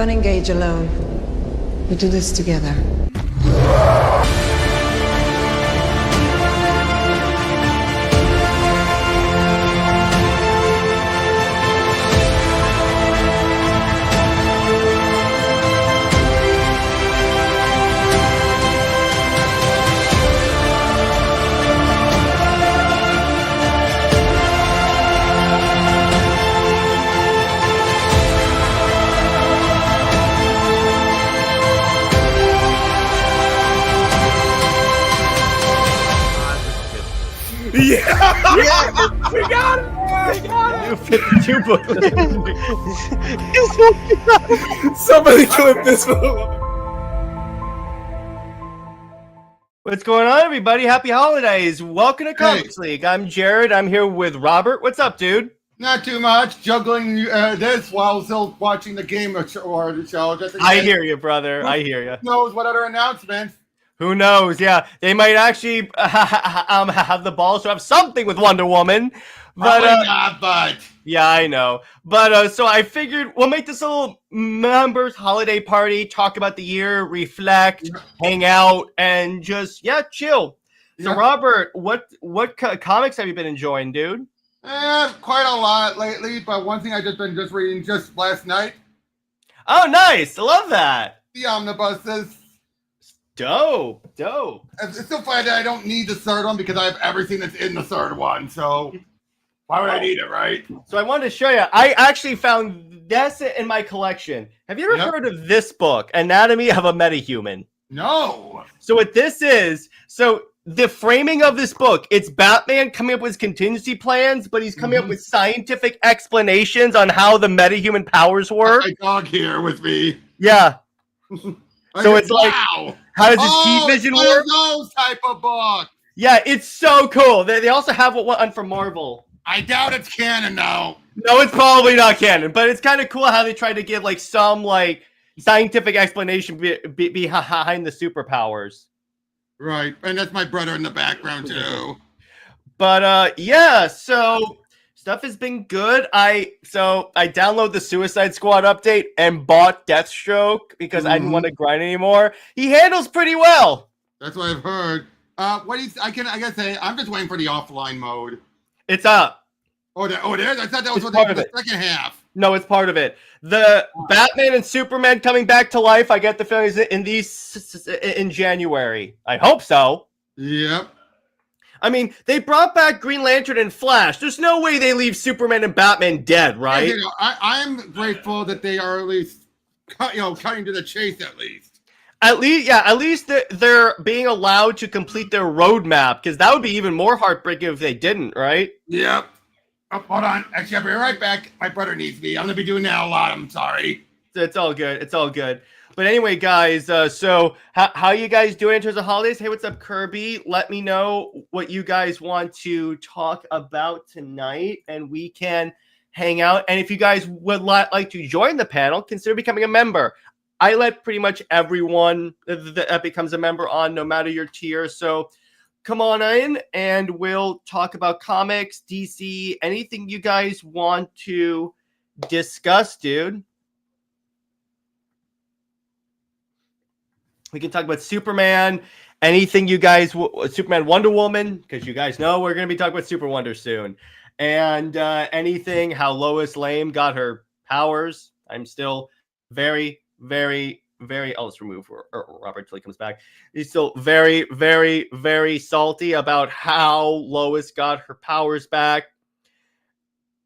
Don't engage alone. We do this together. Yeah! Yeah, we got it! We got New 52 book. Somebody clip this one. What's going on, everybody? Happy holidays. Welcome to Comics League. I'm Jared. I'm here with Robert. What's up, dude? Not too much. Juggling this while still watching the game or the show. Just in I case. hear you, brother. I hear you. Who knows what other announcements? Who knows? Yeah, they might actually have the balls to have something with WonderWoman. But Probably not, but yeah, I know. But so I figured we'll make this a little members holiday party, talk about the year, reflect, hang out, and just chill. So Robert, what comics have you been enjoying, dude? Quite a lot lately. But one thing I just been reading just last night. Oh, nice! I love that. The omnibuses. Dope. It's so funny that I don't need the third one because I have everything that's in the third one. So why would I need it, right? So I wanted to show you. I actually found this in my collection. Have you ever heard of this book, Anatomy of a Metahuman? No. So what this is, the framing of this book, it's Batman coming up with his contingency plans, but he's coming up with scientific explanations on how the metahuman powers work. My dog here with me. Yeah. So it's like, wow. How does his heat vision work? Those type of book. Yeah, it's so cool. They also have one from Marvel. I doubt it's canon now. No, it's probably not canon, but it's kind of cool how they try to give some scientific explanation behind the superpowers. Right, and that's my brother in the background too. But so stuff has been good. I downloaded the Suicide Squad update and bought Deathstroke because I didn't want to grind anymore. He handles pretty well. That's what I've heard. I gotta say, I'm just waiting for the offline mode. It's up. Oh, it is? I thought that was the second half. No, it's part of it. The Batman and Superman coming back to life, I get the feeling is in January. I hope so. Yep. I mean, they brought back Green Lantern and Flash. There's no way they leave Superman and Batman dead, right? Yeah, I'm grateful that they are at least, cutting to the chase at least. At least they're being allowed to complete their roadmap, because that would be even more heartbreaking if they didn't, right? Yep. Oh, hold on. Actually, I'll be right back. My brother needs me. I'm going to be doing that a lot. I'm sorry. It's all good. It's all good. But anyway, guys, so how you guys doing in terms of holidays? Hey, what's up, Kirby? Let me know what you guys want to talk about tonight, and we can hang out. And if you guys would like to join the panel, consider becoming a member. I let pretty much everyone that becomes a member on, no matter your tier. So come on in, and we'll talk about comics, DC, anything you guys want to discuss, dude. We can talk about Superman, anything you guys, Superman, Wonder Woman, because you guys know we're going to be talking about Super Wonder soon. And anything, how Lois Lane got her powers. I'm still very, very, very, let's remove Robert till he comes back. He's still very, very, very salty about how Lois got her powers back.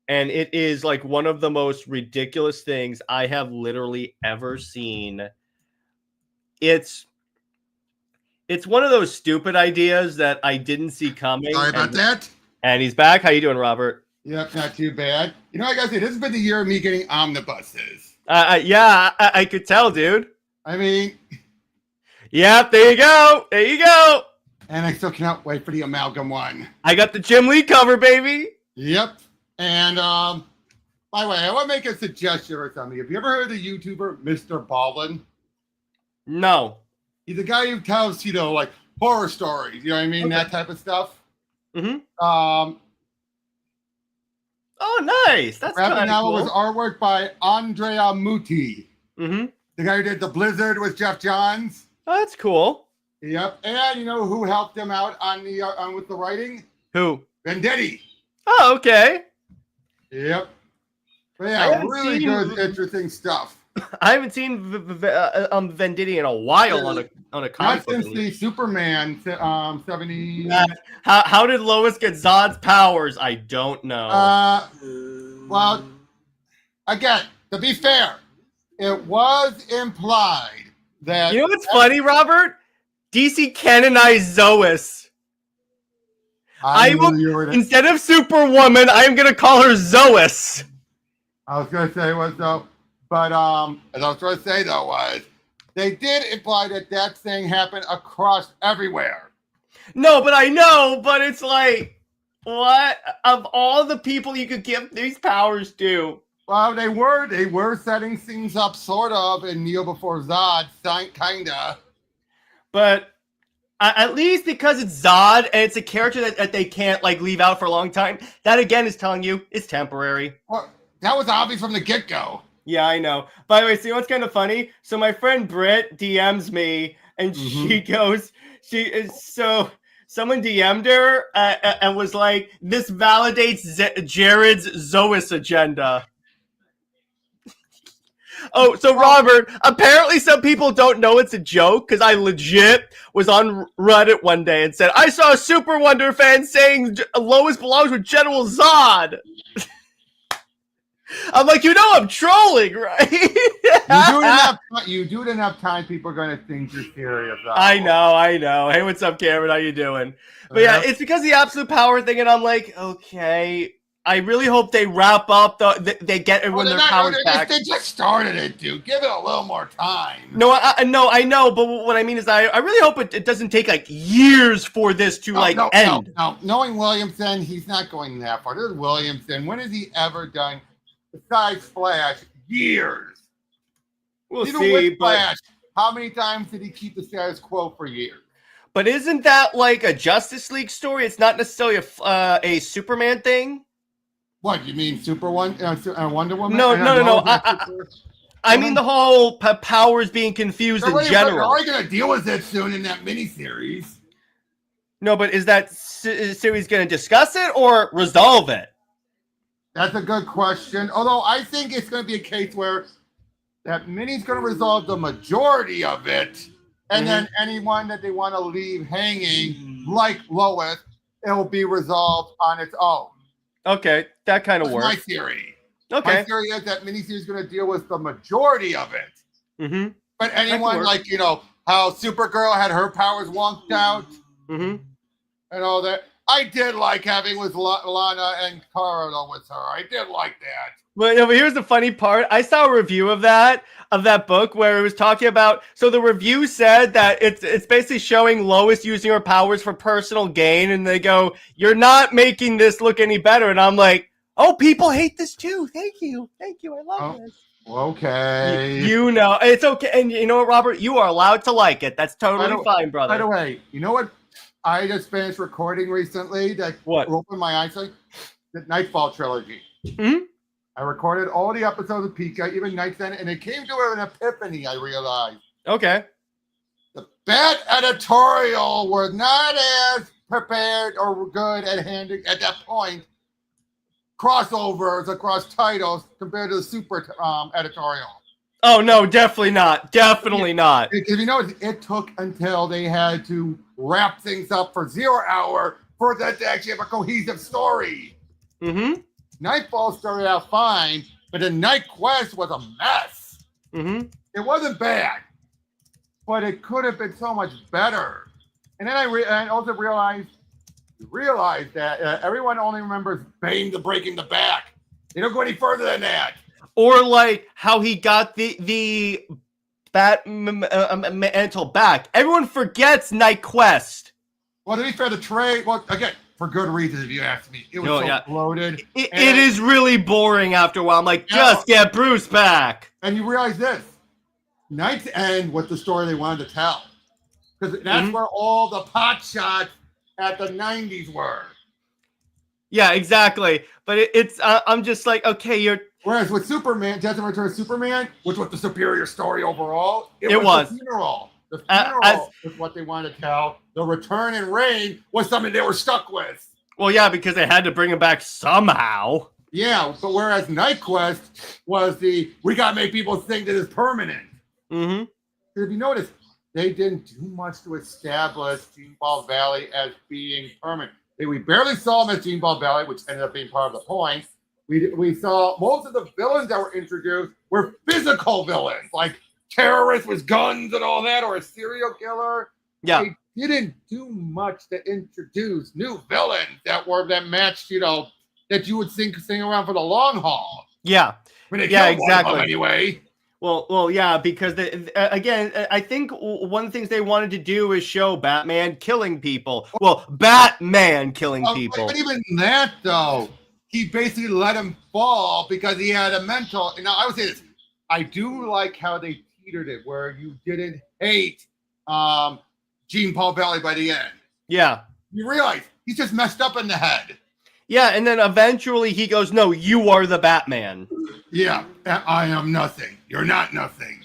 And it is like one of the most ridiculous things I have literally ever seen. It's one of those stupid ideas that I didn't see coming. Sorry about that. And he's back. How you doing, Robert? Yep, not too bad. I gotta say, this has been the year of me getting omnibuses. I could tell, dude. I mean, yep, there you go. There you go. And I still cannot wait for the Amalgam one. I got the Jim Lee cover, baby. Yep. And by the way, I want to make a suggestion or something. Have you ever heard of the YouTuber Mr. Ballin? No. He's a guy who tells, horror stories. You know what I mean? Okay. That type of stuff. Mm-hmm. Oh, nice. That's kind of cool. Was artwork by Andrea Muti. Mm-hmm. The guy who did The Blizzard was Jeff Johns. Oh, that's cool. Yep. And you know who helped him out on the with the writing? Who? Venditti. Oh, okay. Yep. But I yeah, haven't really seen- good, interesting stuff. I haven't seen Venditti in a while on a comic Not book. since the Superman 70. How did Lois get Zod's powers? I don't know. Well, again, to be fair, it was implied that You know what's funny, Robert? DC canonized Zois. I will- knew you were- Instead of Superwoman, I am gonna call her Zois. I was going to say was though, but as I was trying to say though was they did imply that that thing happened across everywhere. No, but I know, but it's like, what? Of all the people you could give these powers to. Well, they were setting things up sort of in Neo Before Zod, kinda. But at least because it's Zod and it's a character that they can't like leave out for a long time, that again is telling you it's temporary. Well, that was obvious from the get-go. Yeah, I know. By the way, see what's kind of funny? So my friend Britt DMs me and she goes, someone DM'd her and was like, this validates Jared's Zois agenda. Oh, so Robert, apparently some people don't know it's a joke because I legit was on Reddit one day and said, I saw a Super Wonder fan saying Lois belongs with General Zod. I'm like, I'm trolling, right? You do it enough time, people are going to think you're serious. I know. Hey, what's up, Cameron? How you doing? But yeah, it's because of the absolute power thing, and I'm like, okay. I really hope they wrap up. They get everyone their powers back. They just started it, dude. Give it a little more time. No, I know, but what I mean is, I really hope it doesn't take like years for this to end. No, knowing Williamson, he's not going that far. This is Williamson. When has he ever done, besides Flash, years? We'll Even see. with But Flash, how many times did he keep the status quo for years? but isn't that like a Justice League story? It's not necessarily a Superman thing. What, you mean Wonder Woman? No. I mean the whole powers being confused in general. They're going to deal with it soon in that miniseries. No, but is that series going to discuss it or resolve it? That's a good question. Although I think it's going to be a case where that mini's going to resolve the majority of it, and then anyone that they want to leave hanging, like Lois, it will be resolved on its own. Okay, that kind of works. My theory. Okay. My theory is that miniseries is going to deal with the majority of it. Mm-hmm. But anyone like, how Supergirl had her powers wonked out and all that. I did like having with Lana and Kara with her. I did like that. But here's the funny part. I saw a review of that book where it was talking about. So the review said that it's basically showing Lois using her powers for personal gain, and they go, "You're not making this look any better." And I'm like, "Oh, people hate this too. Thank you. I love this." Okay. It's okay. And you know what, Robert? You are allowed to like it. That's totally fine, brother. By the way, you know what? I just finished recording recently that opened my eyes, the Nightfall trilogy. Mm-hmm. I recorded all the episodes of Pika, even Night's End, and it came to an epiphany, I realized. Okay. The bad editorial were not as prepared or good at handling, at that point, crossovers across titles compared to the super editorial. Oh, no, definitely not. Definitely not. Because it took until they had to wrap things up for 0 Hour for that to actually have a cohesive story. Mm-hmm. Nightfall started out fine, but the Night Quest was a mess. Mm-hmm. It wasn't bad, but it could have been so much better. And then I also realized that everyone only remembers Bane the breaking the back. They don't go any further than that. Or like how he got the bat mantle back. Everyone forgets Night Quest. Well, to be fair, the trade, again, for good reasons, if you ask me. It was bloated. It is really boring after a while. I'm like, just get Bruce back. And you realize this. Night's End was the story they wanted to tell. Because that's where all the pot shots at the 90s were. Yeah, exactly. But it's I'm just like, okay, Whereas with Superman, Death and Return of Superman, which was the superior story overall, it was. the funeral. The funeral is what they wanted to tell. The return and reign was something they were stuck with. Well, yeah, because they had to bring him back somehow. Yeah, but whereas Night Quest was we gotta make people think that it's permanent. Mm-hmm. If you notice, they didn't do much to establish Gene Ball Valley as being permanent. We barely saw them as Gene Ball Valley, which ended up being part of the point. We saw most of the villains that were introduced were physical villains, like terrorists with guns and all that, or a serial killer. Yeah. They didn't do much to introduce new villains that matched, that you would sing around for the long haul. Yeah. I mean, yeah, exactly. Anyway. Well, yeah, because again, I think one of the things they wanted to do is show Batman killing people. Well, Batman killing people. But even that, though, he basically let him fall because he had a mental. Now, I would say this. I do like how they teetered it, where you didn't hate Gene Paul Valley by the end. Yeah. You realize he's just messed up in the head. Yeah, and then eventually he goes, no, you are the Batman. Yeah, I am nothing. You're not nothing.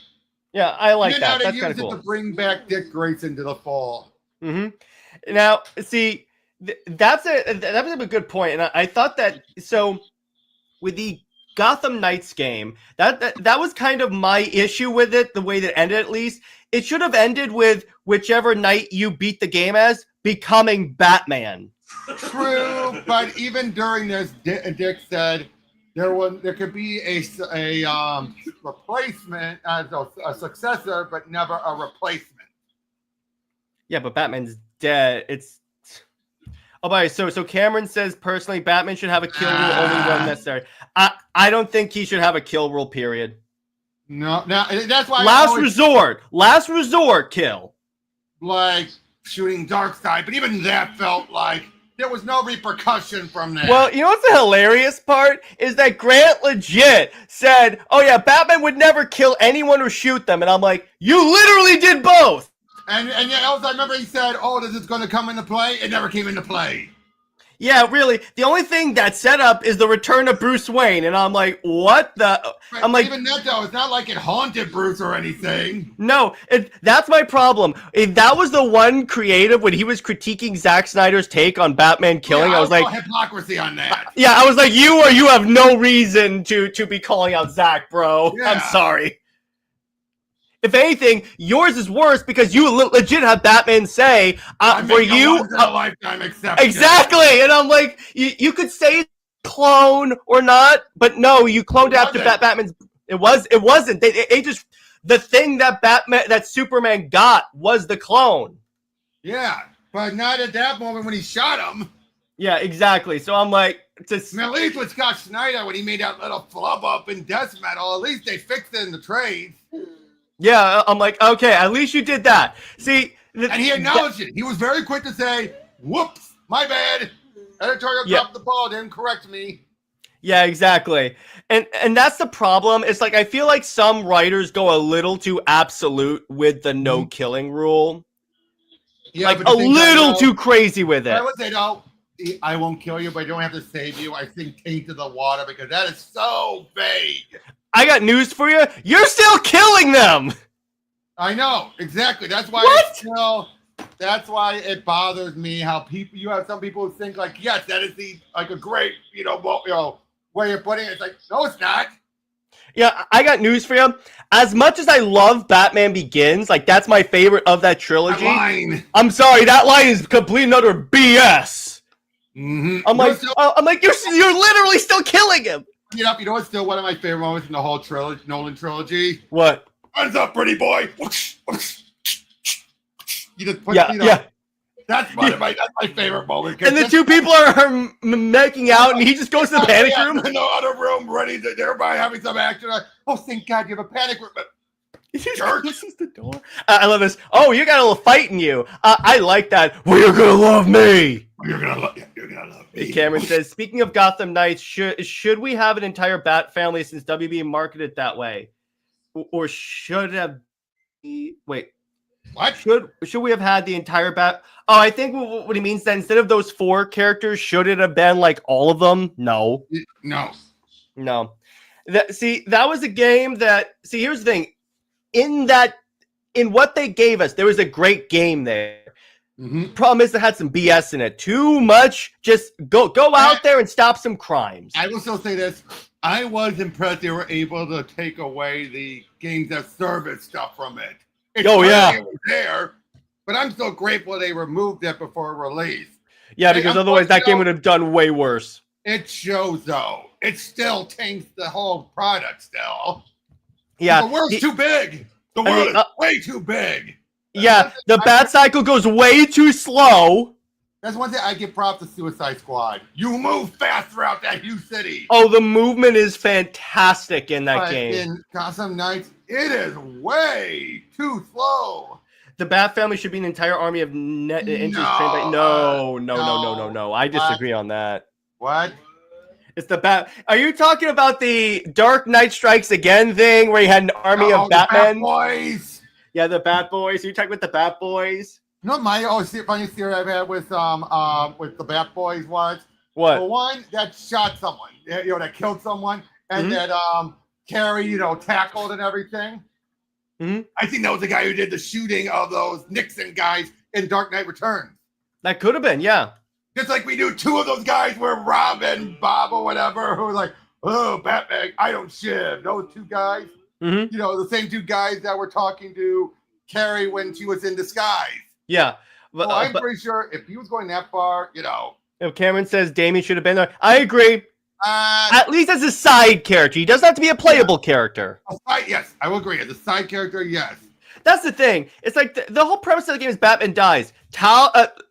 Yeah, I like that. That's kind of cool. To bring back Dick Grayson to the fall. Mm-hmm. Now, see, that was a good point, and I thought that, so with the Gotham Knights game, that was kind of my issue with it, the way that ended at least. It should have ended with whichever knight you beat the game as becoming Batman. True, but even during this, Dick said there could be a replacement as a successor, but never a replacement. Yeah, but Batman's dead. Oh, by the way, so Cameron says personally, Batman should have a kill rule only when necessary. I don't think he should have a kill rule. Period. No, that's why. Last resort, kill. Like shooting Darkseid, but even that felt like there was no repercussion from that. Well, you know what's the hilarious part is that Grant legit said, "Oh yeah, Batman would never kill anyone or shoot them," and I'm like, "You literally did both." And also, I remember he said, "Oh, this is going to come into play." It never came into play. Yeah, really. The only thing that's set up is the return of Bruce Wayne, and I'm like, what the? Right, I'm like, even that though, it's not like it haunted Bruce or anything. No, that's my problem. If that was the one creative when he was critiquing Zack Snyder's take on Batman killing, I was like, hypocrisy on that. Yeah, I was like, you have no reason to be calling out Zack, bro. Yeah. I'm sorry. If anything, yours is worse because you legit have Batman say, for you, a lifetime exception. Exactly. And I'm like, you could say clone or not, but no, you cloned after Batman's. It wasn't. They just, the thing that Superman got was the clone. Yeah, but not at that moment when he shot him. Yeah, exactly. So I'm like, at least with Scott Snyder when he made that little flub up in Death Metal, at least they fixed it in the trades. Yeah, I'm like, okay, at least you did that. See, and he acknowledged it. He was very quick to say, "Whoops, my bad. Editorial dropped the ball, didn't correct me." Yeah, exactly. And that's the problem. It's like I feel like some writers go a little too absolute with the no killing rule. Yeah, like a little too crazy with it. I would say no. I won't kill you, but I don't have to save you. I think tainted the water because that is so vague. I got news for you. You're still killing them. I know exactly. That's why. That's why it bothers me how you have some people who think like, yes, that is a great way of putting it. It's like, no, it's not. Yeah, I got news for you. As much as I love Batman Begins, like that's my favorite of that trilogy. That line. I'm sorry, that line is complete and utter BS. Mm-hmm. I'm like, you're literally still killing him. You know what's still one of my favorite moments in the whole Nolan trilogy? What? Hands up, pretty boy. You just put That's my favorite moment. And the two people are making out, and he just goes to the panic room. In the other room, ready to everybody having some action. Oh, thank God, you have a panic room. This is the door. I love this. Oh, you got a little fight in you. I like that. Well, you're gonna love me. You're gonna love me. Cameron says, speaking of Gotham Knights, should we have an entire Bat family since WB marketed it that way, or should have? Wait. What? Should we have had the entire Bat? Oh, I think what he means that instead of those 4 characters, should it have been like all of them? No. That was a game that. See, here's the thing. In what they gave us, there was a great game there. Mm-hmm. Problem is, it had some BS in it. Too much. Just go out there and stop some crimes. I will still say this. I was impressed they were able to take away the games as service stuff from it. It was there, but I'm still grateful they removed it before release. Yeah, because otherwise that game would have done way worse. It shows, though. It still taints the whole product still. Yeah. The world's too big. The world is way too big. Yeah, the bat cycle goes way too slow. That's one thing I give props to Suicide Squad. You move fast throughout that huge city. Oh, the movement is fantastic in that game. In Gotham Knights, it is way too slow. The Bat family should be an entire army of trained. No. I disagree on that. What? It's the Bat. Are you talking about the Dark Knight Strikes Again thing where you had an army of Batmen? Bat Boys. Yeah, the Bat Boys. Are you talking about the Bat Boys? You know what my funny theory I've had with the Bat Boys was? What? The one that shot someone, that killed someone, and that Carrie, tackled and everything. Mm-hmm. I think that was the guy who did the shooting of those Nixon guys in Dark Knight Returns. That could have been, yeah. Just like we knew two of those guys were Rob and Bob or whatever, who were like, oh, Batman, I don't shiv. Those two guys, the same two guys that were talking to Carrie when she was in disguise. Yeah. But, I'm pretty sure if he was going that far, If Cameron says Damien should have been there, I agree. At least as a side character. He doesn't have to be a playable character. Yes, I will agree. As a side character, yes. That's the thing. It's like the whole premise of the game is Batman dies.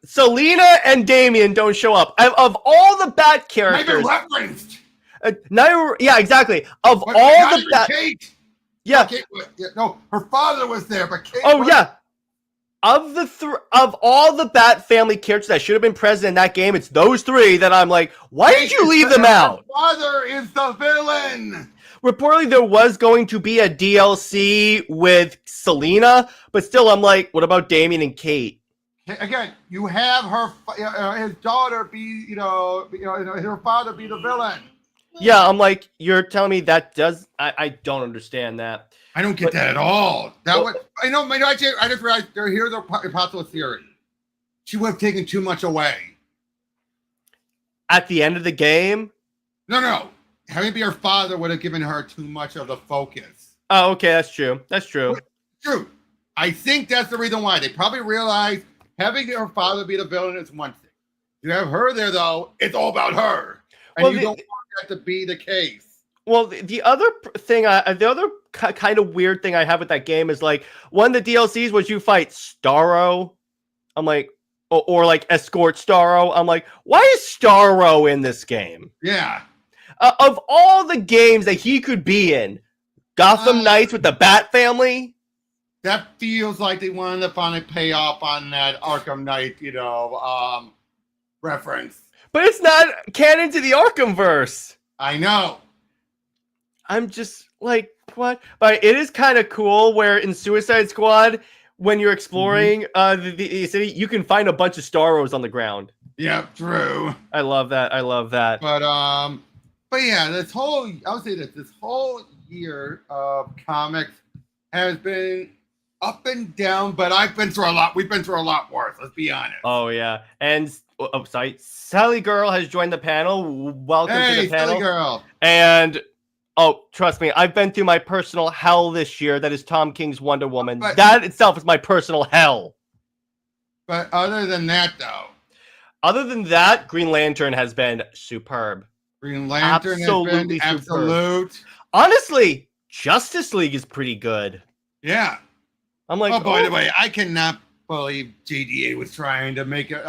Selina and Damien don't show up. Of all the Bat characters, not even referenced. Yeah, exactly. Of but all the Bat, Kate. Yeah. Kate, no, her father was there, but Kate. Oh yeah. Of all the Bat family characters that should have been present in that game, it's those three that I'm like, why did you leave them out? Her father is the villain. Reportedly, there was going to be a DLC with Selina, but still, I'm like, what about Damien and Kate? Again, you have his daughter be, her father be the villain. Yeah, I'm like, you're telling me that does? I don't understand that. I don't get that at all. I know. I just realized here's a possible theory. She would have taken too much away. At the end of the game? No. Having be her father would have given her too much of the focus. Oh, okay, that's true. True. I think that's the reason why. They probably realized having her father be the villain is one thing. You have her there, though, it's all about her. And you don't want that to be the case. Well, the other thing, the other kind of weird thing I have with that game is like one of the DLCs was you fight Starro. I'm like, or like escort Starro. I'm like, why is Starro in this game? Yeah. Of all the games that he could be in, Gotham Knights with the Bat family. That feels like they wanted to finally pay off on that Arkham Knight, reference. But it's not canon to the Arkhamverse. I know. I'm just like, what? But it is kind of cool where in Suicide Squad, when you're exploring the city, you can find a bunch of Starros on the ground. Yeah, true. I love that. But yeah, this whole year of comics has been up and down, but I've been through a lot. We've been through a lot worse. Let's be honest. Oh yeah, and Sally Girl has joined the panel. Welcome to the panel, Sally Girl. And trust me, I've been through my personal hell this year. That is Tom King's Wonder Woman. That itself is my personal hell. But other than that, Green Lantern has been superb. Green Lantern absolutely has been absolute. Honestly, Justice League is pretty good. Yeah. I'm like, by the way, I cannot believe JDA was trying to make it,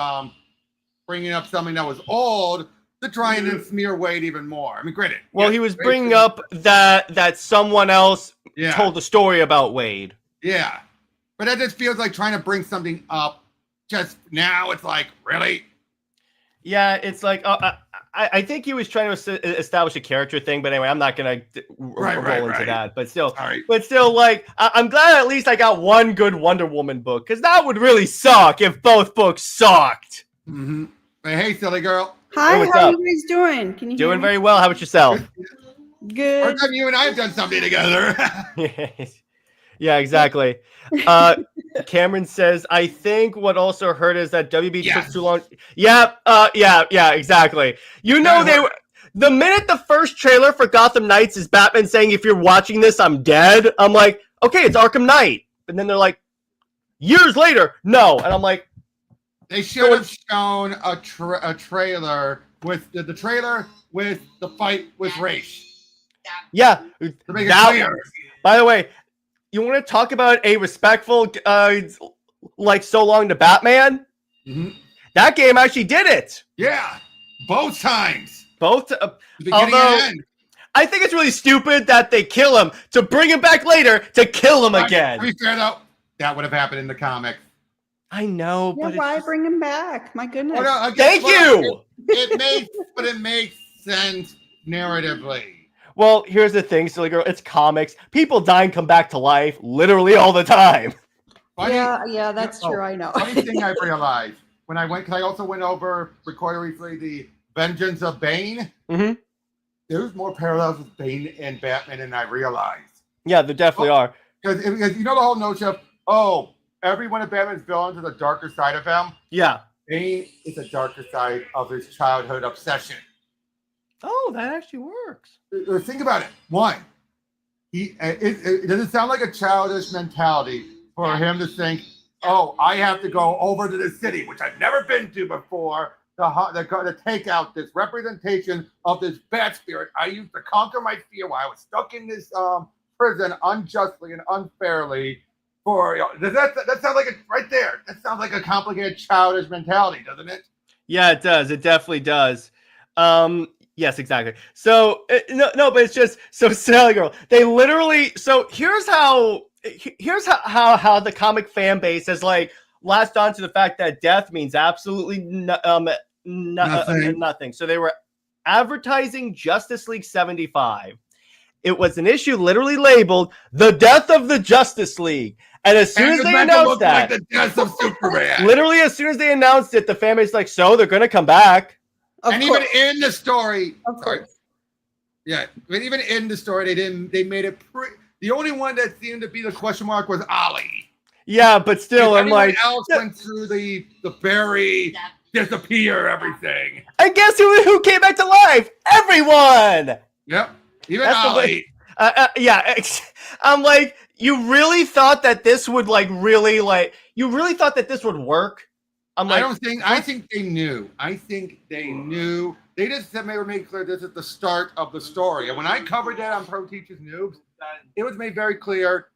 bringing up something that was old to try and smear Wade even more. I mean, granted. Well, he was bringing up that someone else told the story about Wade. Yeah. But that just feels like trying to bring something up just now. It's like, really? Yeah, it's like, I think he was trying to establish a character thing, but anyway, I'm not gonna roll into that. But still, like, I'm glad at least I got one good Wonder Woman book, because that would really suck if both books sucked. Mm-hmm. Hey, silly girl. Hi, what's how up? are you guys doing? Can you hear Doing me? very well. How about yourself? Good. First time you and I have done something together. Yeah, exactly. Cameron says, I think what also hurt is that WB took too long. Yeah, exactly. You know, they were the minute the first trailer for Gotham Knights is Batman saying, if you're watching this, I'm dead. I'm like, okay, it's Arkham Knight. And then they're like, years later, no. And I'm like, they should have shown a trailer with the trailer with the fight with Ra's. Yeah. To make it clear. By the way, you want to talk about a respectful, like, so long to Batman? Mm-hmm. That game actually did it. Yeah, both times. Both. Beginning and end. I think it's really stupid that they kill him to bring him back later to kill him again. To be fair, though, that would have happened in the comics. I know, Yeah, but why bring him back? My goodness. Well, no, thank you. It makes sense narratively. Well, here's the thing, silly girl. It's comics. People die and come back to life literally all the time. Yeah, that's true. I know. Funny thing I realized when I went, because I also went over, recorded recently, the Vengeance of Bane. Mm-hmm. There's more parallels with Bane and Batman than I realized. Yeah, there definitely are. Because you know the whole notion of, every one of Batman's villains is a darker side of him. Yeah. Bane is a darker side of his childhood obsession. Oh, that actually works. Think about it. One, it doesn't sound like a childish mentality for him to think, oh, I have to go over to the city, which I've never been to before, to take out this representation of this bad spirit I used to conquer my fear while I was stuck in this prison unjustly and unfairly. That sounds like right there. That sounds like a complicated childish mentality, doesn't it? Yeah, it does. It definitely does. Yes, exactly. So no, but it's just so Sally Girl. They literally. So here's how the comic fan base has like latched on to the fact that death means absolutely nothing. So they were advertising Justice League 75. It was an issue literally labeled "The Death of the Justice League," and as soon as they announced that, like the death of Superman. Literally, as soon as they announced it, the fan base like, so they're gonna come back. And even in the story, of course. Yeah, but even in the story, they made it the only one that seemed to be the question mark was Ollie. Yeah, but still, I'm like, else went through the bury, disappear, everything. And guess who came back to life? Everyone. Yep, even Ollie. I'm like, you really thought that this would you really thought that this would work? I'm like, I think they knew. I think they knew. They just made clear this is the start of the story. And when I covered that on Pro Teachers Noobs, it was made very clear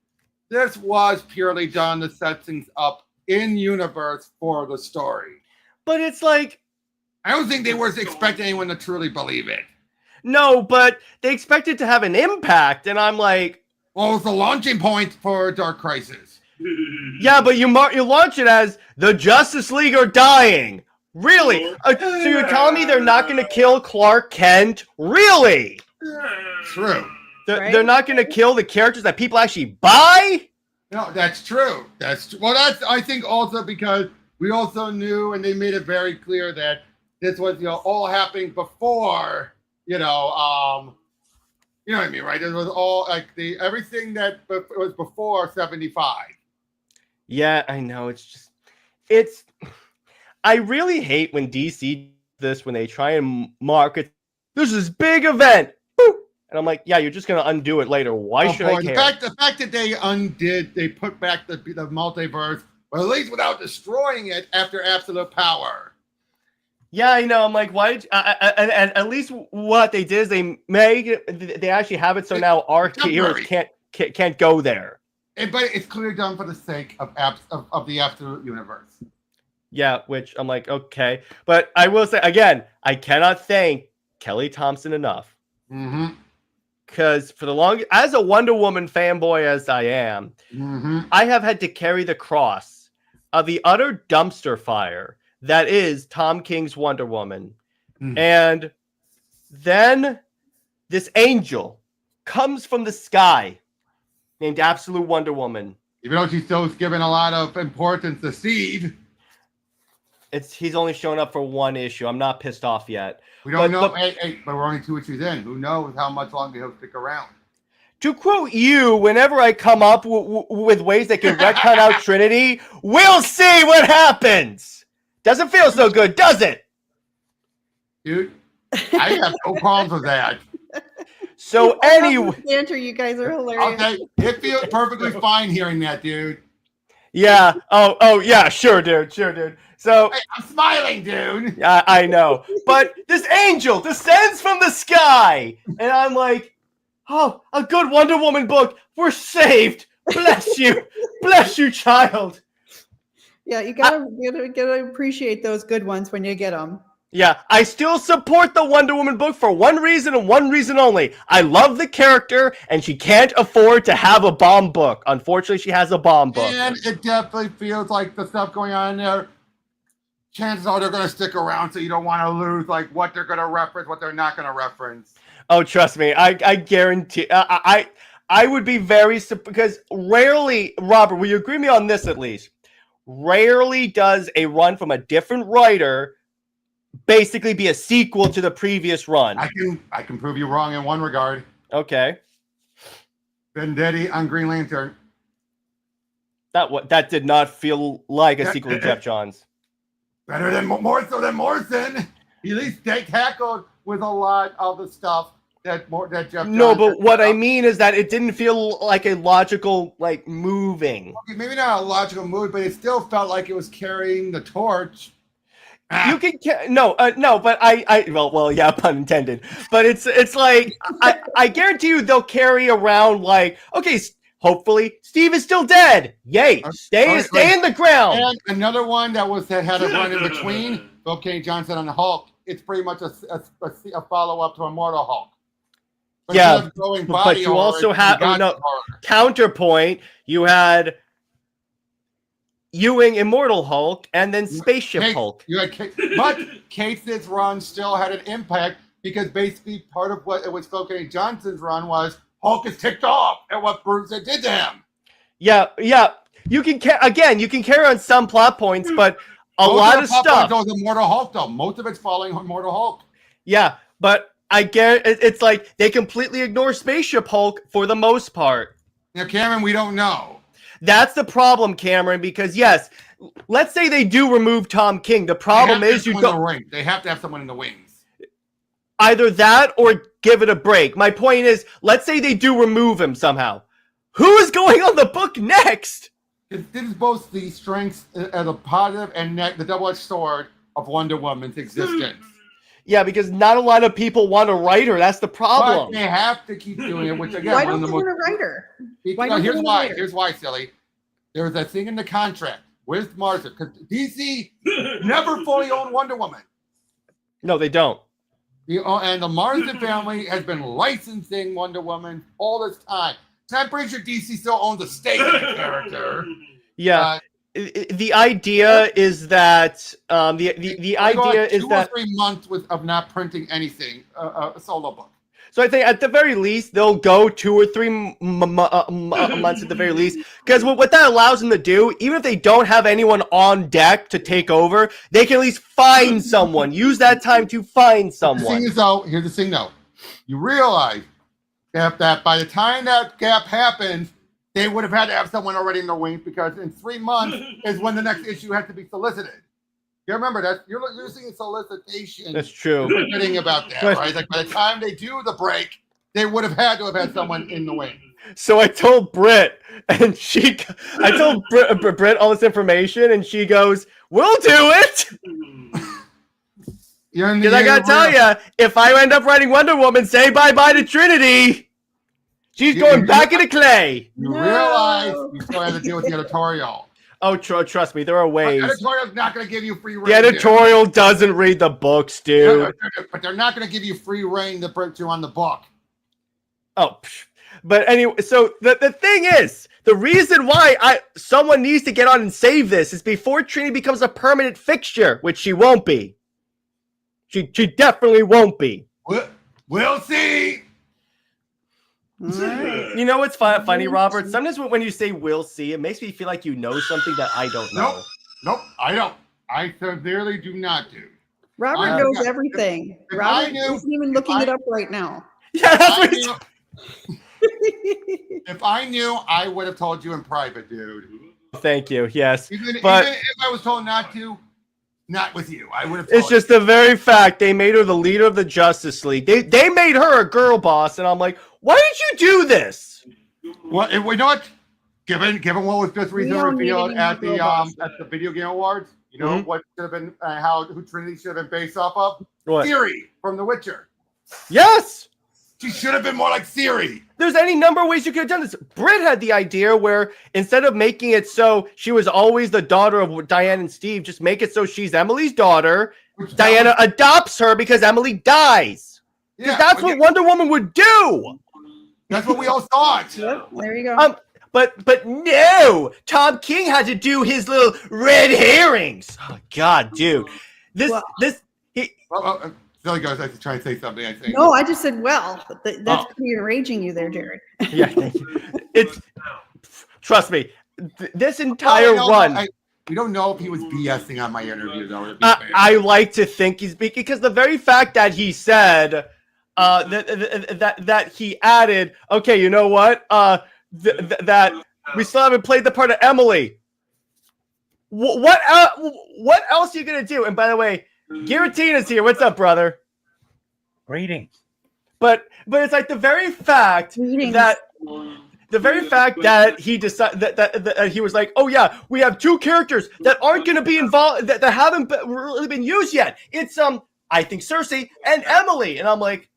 this was purely done to set things up in universe for the story. But it's like, I don't think they were expecting anyone to truly believe it. No, but they expected to have an impact, and I'm like, well, it's the launching point for Dark Crisis. Yeah, but you launch it as the Justice League are dying. Really? So you're telling me they're not going to kill Clark Kent? Really? True. They're not going to kill the characters that people actually buy? No, that's true. That's I think also because we also knew, and they made it very clear that this was all happening before you know what I mean, right? It was all like everything that was before 75. Yeah, I know. I really hate when DC this when they try and market this is big event. Boop. And I'm like, yeah, you're just gonna undo it later. Why should I care? The fact that they put back the multiverse, or at least without destroying it after Absolute Power. Yeah, I know. I'm like, why? And at least what they did is they actually have it so now our heroes can't go there. But it's clearly done for the sake of the Absolute Universe. Yeah, which I'm like, okay. But I will say, again, I cannot thank Kelly Thompson enough. Mm-hmm. Because for the longest, as a Wonder Woman fanboy as I am, I have had to carry the cross of the utter dumpster fire that is Tom King's Wonder Woman. Mm-hmm. And then this angel comes from the sky named Absolute Wonder Woman. Even though she's still given a lot of importance to Steve. he's only shown up for one issue. I'm not pissed off yet. We don't know. Hey, but we're only 2 issues in. Who knows how much longer he'll stick around? To quote you, whenever I come up with ways that can retcon out Trinity, we'll see what happens. Doesn't feel so good, does it? Dude, I have no problems with that. So anyway, Banter, you guys are hilarious. Okay, it feels perfectly fine hearing that, dude. yeah. Oh, yeah. Sure, dude. So Hey, I'm smiling, dude. I know, but this angel descends from the sky, and I'm like, oh, a good Wonder Woman book. We're saved. Bless you, child. Yeah, you gotta appreciate those good ones when you get them. Yeah, I still support the Wonder Woman book for one reason and one reason only. I love the character, and she can't afford to have a bomb book. Unfortunately, she has a bomb book. And it definitely feels like the stuff going on in there, chances are they're going to stick around, so you don't want to lose like what they're going to reference, what they're not going to reference. Oh, trust me, I guarantee. I would be very because rarely, Robert, will you agree with me on this at least? Rarely does a run from a different writer basically be a sequel to the previous run. I can prove you wrong in one regard. Okay. Vendetti on Green Lantern. That did not feel like a sequel to Jeff Johns. Better than more so than Morrison. He at least tackled with a lot of the stuff that Jeff. No, but what I mean is that it didn't feel like a logical moving. Okay, maybe not a logical move, but it still felt like it was carrying the torch. You can but well, yeah, pun intended. But it's like I guarantee you they'll carry around like, okay, hopefully Steve is still dead. Yay, stay in the ground. And another one that had a run in between Phil K. Johnson on the Hulk. It's pretty much a follow up to Immortal Hulk. But yeah, but you also have counterpoint. You had Ewing Immortal Hulk, and then Spaceship Hulk. But Case's run still had an impact because basically part of what it was Phil K. Johnson's run was Hulk is ticked off at what Bruce did to him. Yeah. You can carry on some plot points, but a lot of stuff. Goes Immortal Hulk, though. Most of it's following Immortal Hulk. Yeah, but I get it's like they completely ignore Spaceship Hulk for the most part. Now, Cameron, we don't know. That's the problem, Cameron, because yes, let's say they do remove Tom King. The problem is they have to have someone in the wings. Either that or give it a break. My point is, let's say they do remove him somehow. Who is going on the book next? This is both the strengths as a positive and the double-edged sword of Wonder Woman's existence. Yeah, because not a lot of people want to write her. That's the problem. But they have to keep doing it, which again, why don't they want to write her? Here's why. Here's why, silly. There's a thing in the contract with Martha because DC never fully owned Wonder Woman. No, they don't. And the Marsden family has been licensing Wonder Woman all this time. So I'm pretty sure DC still owns a stake in the character. Yeah. The idea is that the idea is that 2 or 3 months of not printing anything, a solo book. So I think at the very least they'll go 2 or 3 months at the very least, because what that allows them to do, even if they don't have anyone on deck to take over, they can at least find someone. Use that time to find someone. Here's the thing though, you realize that by the time that gap happens, they would have had to have someone already in the wings because in 3 months is when the next issue has to be solicited. You remember that you're using solicitation. That's true. Forgetting about that, right? Like by the time they do the break, they would have had to have had someone in the wing. So I told Britt, and I told Britt all this information, and she goes, "We'll do it." Because I gotta tell you, if I end up writing Wonder Woman, say bye-bye to Trinity. She's going back into clay. You realize you still have to deal with the editorial. Oh, trust me, there are ways. The editorial's not going to give you free reign. The editorial doesn't read the books, dude. But they're not going to give you free reign to print you on the book. Oh, but anyway, so the thing is, the reason why someone needs to get on and save this is before Trinity becomes a permanent fixture, which she won't be. She definitely won't be. We'll see. You know what's funny, Robert? Sometimes when you say "we'll see," it makes me feel like you know something that I don't know. Nope, I don't. I severely do not, dude. Robert knows everything. if I Robert knew- isn't even looking it up right now. Yeah, that's what If I knew, I would have told you in private, dude. Thank you. Yes. Even if I was told not to, not with you. I would have told It's just the very fact they made her the leader of the Justice League. They made her a girl boss, and I'm like, why did you do this? Well, you know what? Given what was just recently revealed at the video game awards, you know what should have been who Trinity should have been based off of? What? Siri from The Witcher. Yes. She should have been more like Siri. There's any number of ways you could have done this. Britt had the idea where instead of making it so she was always the daughter of Diane and Steve, just make it so she's Emily's daughter. Diana adopts her because Emily dies. Because that's what Wonder Woman would do. That's what we all thought. Yep, there you go. But no, Tom King had to do his little red herrings. Oh God, dude, Silly goes, I have to try and say something. I think. No, I just said, well, that's pretty enraging you there, Jared. Yeah, thank you. Trust me, this entire run. We don't know if he was BSing on my interview, though. I like to think he's because the very fact that he said that he added, okay, you know what? That we still haven't played the part of Emily. What else are you gonna do? And by the way, Giratina's here. What's up, brother? Greetings. But it's like the very fact that he decided that he was like, oh yeah, we have two characters that aren't going to be involved that haven't really been used yet. It's I think Cersei and Emily, and I'm like,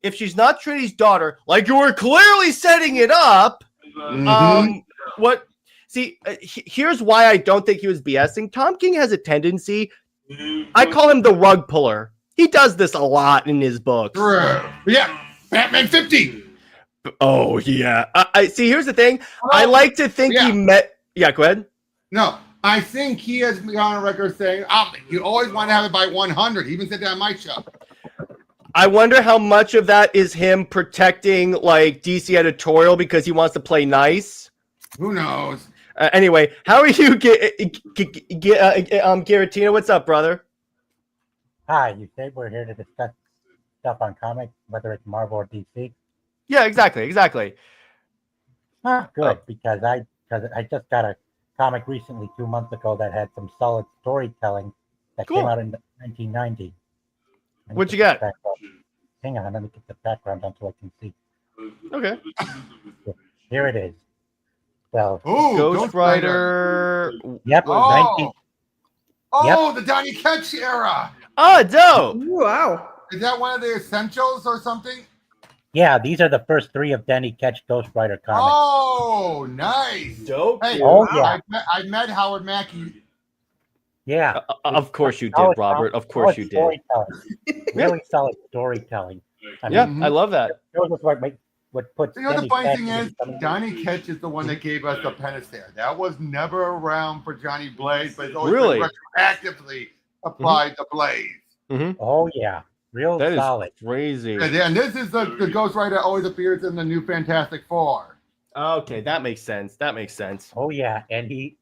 if she's not Trinity's daughter, like you were clearly setting it up, what? See, here's why I don't think he was BSing. Tom King has a tendency. I call him the rug puller. He does this a lot in his books. Yeah, Batman 50. Oh yeah. I see. Here's the thing. I like to think he met. Yeah, go ahead. No, I think he has been on a record saying, "You always want to have it by 100." He even said that on my show. I wonder how much of that is him protecting like DC editorial because he wants to play nice. Who knows? Anyway, how are you, Giratina? What's up, brother? Hi, you say we're here to discuss stuff on comics, whether it's Marvel or DC. Yeah, exactly. Good, because I just got a comic recently 2 months ago that had some solid storytelling that came out in 1990. What'd you get? Hang on, let me get the background on so I can see. Okay. Here it is. Well, Ghost Rider. Yep. Oh, the Donny Ketch era. Oh, dope. Wow. Is that one of the essentials or something? Yeah, these are the first 3 of Danny Ketch Ghost Rider comics. Oh, nice. Dope. Hey, yeah. I met Howard Mackey. Yeah. Of course you did, Robert. Of course you did. Really solid storytelling. I love that. It was what puts The funny thing is, Donny Ketch is the one that gave us the Pennister. That was never around for Johnny Blaze, but it's always been retroactively applied to Blaze. Oh, yeah. Real solid. Is crazy. And this is the Ghost Rider that always appears in the new Fantastic Four. Okay, that makes sense. Oh, yeah. And he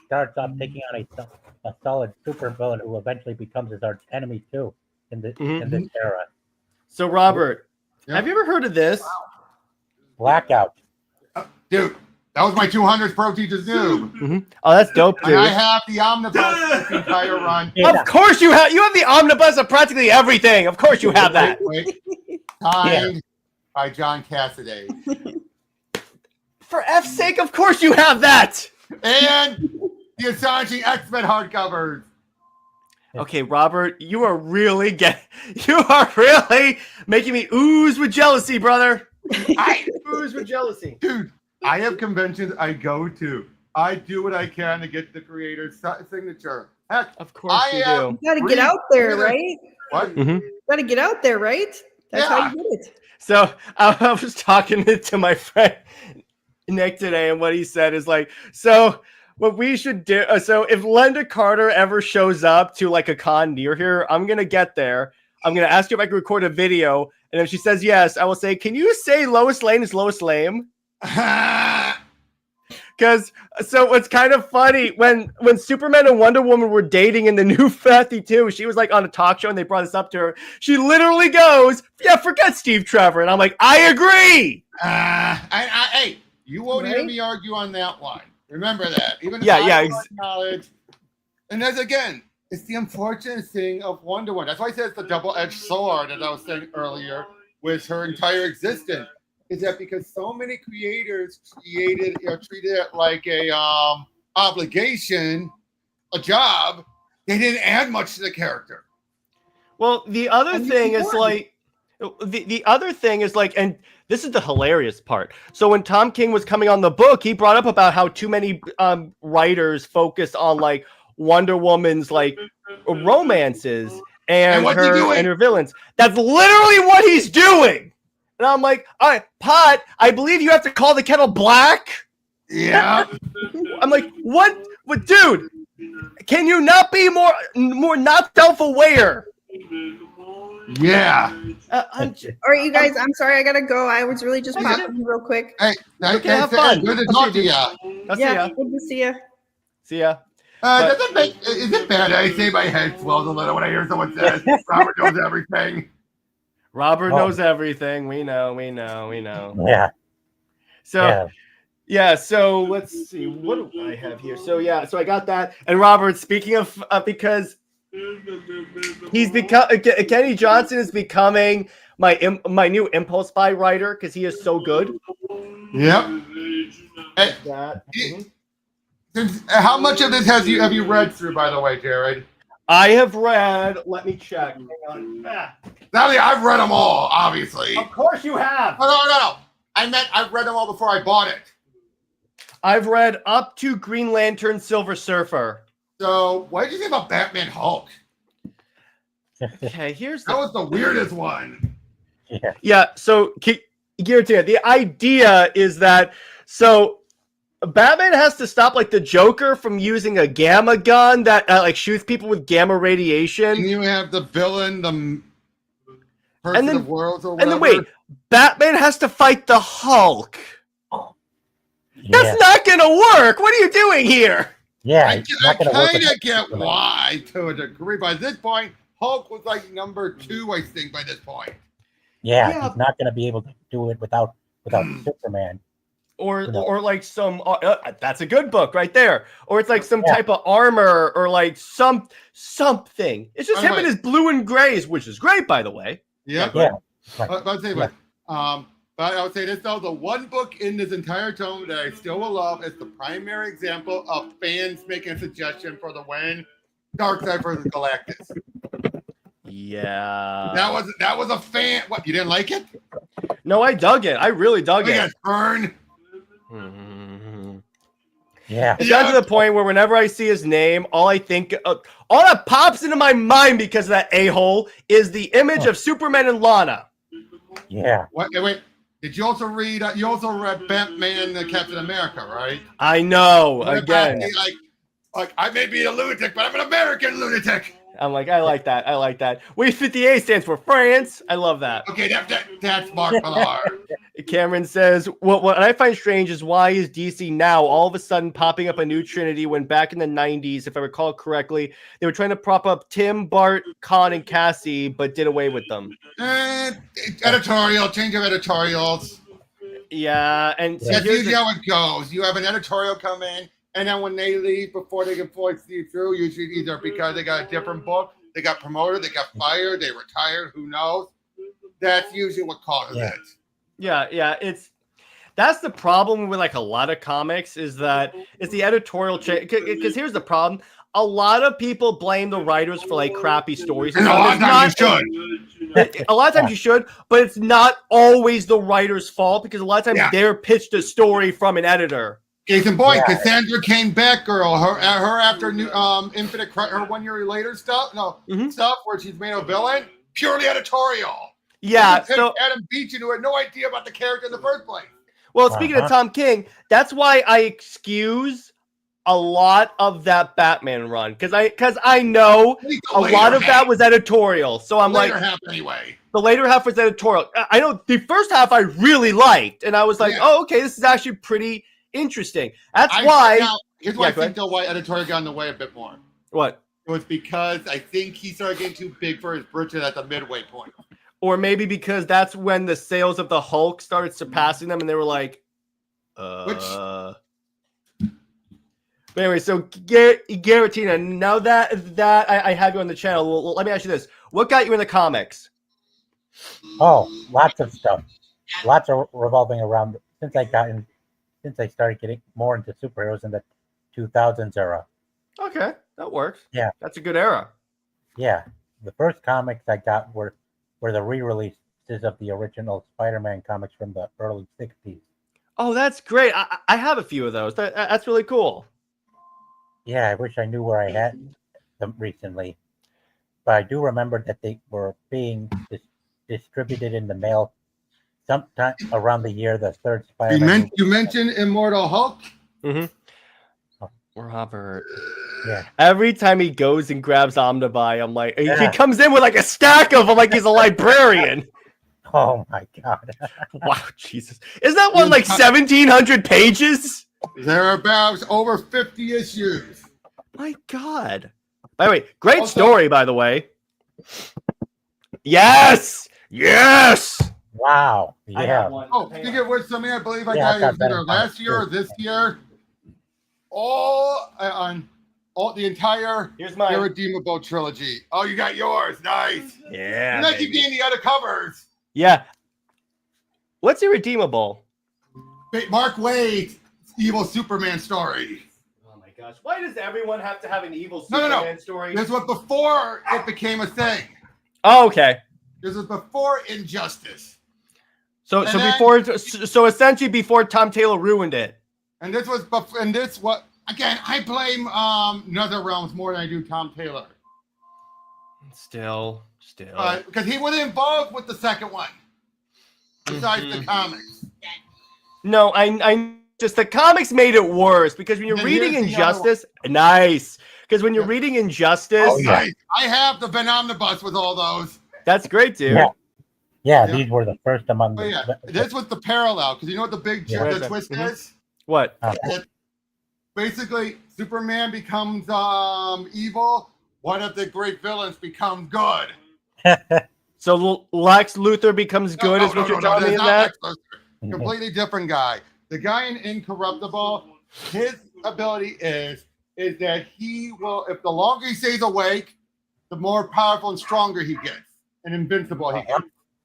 starts off taking on a solid supervillain who eventually becomes his arch enemy, too, in this era. So, Robert, have you ever heard of this? Blackout. Dude, that was my 200th Pro Teachers Noob. Oh, that's dope, dude. And I have the omnibus this entire run. Of course you have. You have the omnibus of practically everything. Of course you have that. Signed by John Cassaday. For F's sake, of course you have that. And the astonishing X-Men hardcovers. Okay, Robert, you are really making me ooze with jealousy, brother. I ooze with jealousy. Dude, I have conventions I go to. I do what I can to get the creator's signature. Heck, of course you do. You gotta get out there, right? What? You gotta get out there, right? That's how you get it. So I was talking to my friend Nick today, and what he said is like, so what we should do. So if Linda Carter ever shows up to like a con near here, I'm gonna get there. I'm gonna ask you if I can record a video, and if she says yes, I will say, "Can you say Lois Lane is Lois Lame?" Because so what's kind of funny when Superman and Wonder Woman were dating in the New 52, she was like on a talk show and they brought this up to her. She literally goes, "Yeah, forget Steve Trevor," and I'm like, I agree. Hey, you won't hear Right? me argue on that one. Remember that. Even if Yeah, I yeah, don't acknowledge. And that's again, it's the unfortunate thing of Wonder Woman. That's why I said it's the double-edged sword, as I was saying earlier, with her entire existence. Is that because so many creators treated it like a obligation, a job, they didn't add much to the character. Well, the other And thing it's is like the other thing is like, and this is the hilarious part. So when Tom King was coming on the book, he brought up about how too many writers focused on like Wonder Woman's like romances and what's he doing? her villains. That's literally what he's doing. And I'm like, all right, Pot, I believe you have to call the kettle black. Yeah. I'm like, what? But dude, can you not be more not self-aware? Yeah. All right, you guys. I'm sorry, I gotta go. I was really just popping in real quick. Hey, Okay, have fun. Good to I'll talk see to you. you. I'll see Yeah, ya. good to see you. See ya. Is it bad? I say my head swells a little when I hear someone say Robert knows everything. Robert Oh. knows everything. We know. Yeah. So so let's see. What do I have here? So so I got that. And Robert, speaking of because he's become Kenny Johnson is becoming my new impulse buy writer because he is so good. Yep. Hey, That. how much of this have you read through, by the way, Jared? I have read. Let me check. Hang on. Natalie, I've read them all, obviously. Of course you have. No. I meant I've read them all before I bought it. I've read up to Green Lantern, Silver Surfer. So, what did you think about Batman Hulk? Okay, here's That was the weirdest one. Yeah, so guarantee the idea is that so Batman has to stop like the Joker from using a gamma gun that like shoots people with gamma radiation. And you have the villain, the person of worlds or And whatever. then wait, Batman has to fight the Hulk. Yeah. That's not gonna work. What are you doing here? Yeah. I it's not gonna work kind with of get that. why to a degree. By this point, Hulk was like number 2, I think, by this point. Yeah, Yeah. he's not gonna be able to do it without Superman. Or No. or like some that's a good book right there. Or it's like some type of armor or like something. It's just By the him way- in his blue and grays, which is great by the way. Yeah. Yeah. But I would say this though, the one book in this entire tome that I still will love is the primary example of fans making a suggestion for the win. Darkseid versus Galactus. Yeah. That was a fan. What, you didn't like it? No, I dug it. I really dug Look it. at Burn. Yeah. It's gotten to the point where whenever I see his name, all I think, all that pops into my mind because of that a-hole is the image of Superman and Lana. Yeah. Wait. Did you also read? You also read Batman, Captain America, right? I know. What about Again, the, like I may be a lunatic, but I'm an American lunatic. I'm like, I like that. I like that. Wait, 58 stands for France. I love that. Okay, that's Mark Millar. Cameron says, what I find strange is why is DC now all of a sudden popping up a new Trinity when back in the 90s, if I recall correctly, they were trying to prop up Tim, Bart, Khan, and Cassie, but did away with them. Editorial, change of editorials. Yeah, and so That's here's usually how it goes. You have an editorial come in, and then when they leave before they can fully see through, usually either because they got a different book, they got promoted, they got fired, they retired, who knows? That's usually what causes it. Yeah, that's the problem with like a lot of comics is that it's the editorial change. Because here's the problem: a lot of people blame the writers for like crappy stories. And a lot of times you should. A lot of times you should, but it's not always the writer's fault because a lot of times they're pitched a story from an editor. Case in point, Cassandra Cain Batgirl, her after new Infinite her 1 year later stuff, stuff where she's made a villain, purely editorial. Yeah, so Adam Beechin, who had no idea about the character in the first place. well, speaking of Tom King, that's why I excuse a lot of that Batman run because I know a lot of that was editorial. So I'm like, half anyway. the later half was editorial. I know the first half I really liked, and I was like, oh, okay, this is actually pretty interesting. That's why. Now, here's why Yeah, I go think though why editorial got in the way a bit more. What? It was because I think he started getting too big for his britches at the midway point. Or maybe because that's when the sales of the Hulk started surpassing them, and they were like, But anyway, so Garatina, now that I have you on the channel, let me ask you this: what got you in the comics? Oh, lots of stuff. Lots of revolving around since I started getting more into superheroes in the 2000s era. Okay, that works. Yeah, that's a good era. Yeah, the first comics I got were the re-releases of the original Spider-Man comics from the early 60s. Oh, that's great. I have a few of those. That's really cool. Yeah, I wish I knew where I had them recently. But I do remember that they were being distributed in the mail sometime around the year the third Spider-Man. You mentioned Immortal Hulk? Mm-hmm. Robert. Yeah. Every time he goes and grabs Omnibuy, I'm like, he comes in with like a stack of them like he's a librarian. Oh my God. Wow, Jesus. Isn't that one like 1,700 pages? There are about over 50 issues. My God. By the way, great story, by the way. Yes! Yes! Wow. Yeah. Oh, speaking of which, something I believe I got either last year or this year. The entire Irredeemable trilogy. Oh, you got yours. Nice. Yeah. And then keep getting the other covers. Yeah. What's Irredeemable? Mark Waid's evil Superman story. Oh my gosh. Why does everyone have to have an evil Superman story? This was before it became a thing. Oh, okay. This was before Injustice. So essentially before Tom Taylor ruined it. And this was again, I blame NetherRealms more than I do Tom Taylor. Still. Because he was involved with the second one. Besides the comics. No, I just the comics made it worse because when you're reading Injustice, nice. Because when you're reading Injustice, nice. I have the Ben Omnibus with all those. That's great, dude. Yeah, these were the first among them. This was the parallel because you know what the big twist is? What? Basically, Superman becomes evil. One of the great villains becomes good. So Lex Luthor becomes good, is what you're telling me in that? Completely different guy. The guy in Incorruptible, his ability is that he will, if the longer he stays awake, the more powerful and stronger he gets, and invincible he gets.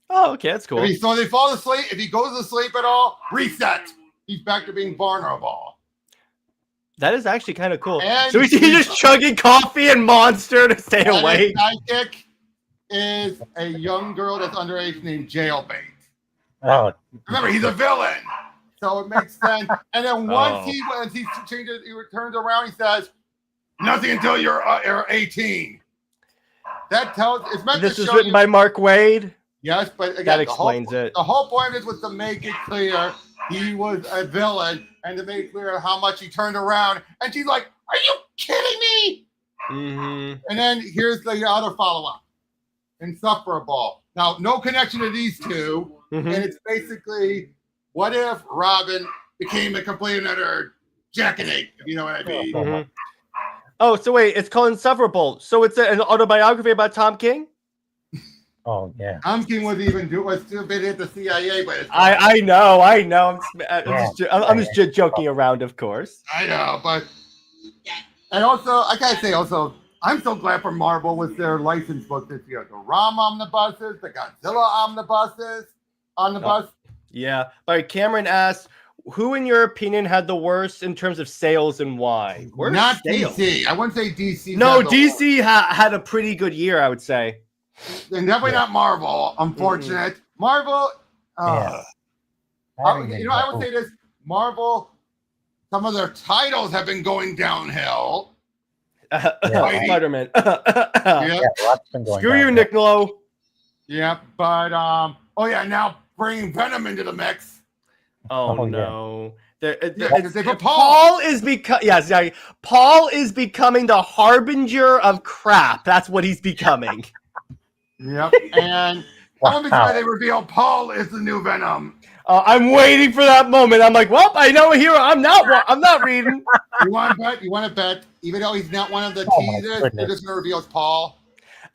Oh, okay, that's cool. So they fall asleep. If he goes to sleep at all, reset. He's back to being vulnerable. That is actually kind of cool. And so he's just chugging coffee and Monster to stay awake. His sidekick is a young girl that's underage named Jailbait. Oh, remember, he's a villain, so it makes sense. And then once he changes, he returns around. He says, "Nothing until you're 18." That tells. It's meant this to is show written by Mark Waid. Yes, but again, that explains it. The whole point is to make it clear he was a villain, and to make clear how much he turned around. And she's like, "Are you kidding me?" Mm-hmm. And then here's the other follow-up. Insufferable. Now, no connection to these two. Mm-hmm. And it's basically, what if Robin became a complete and utter jackanapes, if you know what I mean? Mm-hmm. Oh, so wait, it's called Insufferable. So it's an autobiography about Tom King? Oh, yeah. Tom King was still been at the CIA, but I know. I'm just joking around, of course. I know, but and also I gotta say I'm so glad for Marvel with their license books this year. The Rom omnibuses, the Godzilla omnibuses. Yeah. All right, Cameron asked, who in your opinion had the worst in terms of sales and why? Not DC. I wouldn't say DC. No, DC had a pretty good year, I would say. And definitely not Marvel, unfortunate. Marvel, I would say this, Marvel, some of their titles have been going downhill. Spider-Man. Screw you, Nick Lowe. Yeah, but, now bringing Venom into the mix. Oh no. Paul is Paul is becoming the harbinger of crap. That's what he's becoming. Yep. And I'm surprised they reveal Paul is the new Venom. I'm waiting for that moment. I'm like, well, I know a hero. I'm not reading. You want to bet? You want to bet? Even though he's not one of the Oh, my teasers, they're goodness. just going to reveal it's Paul.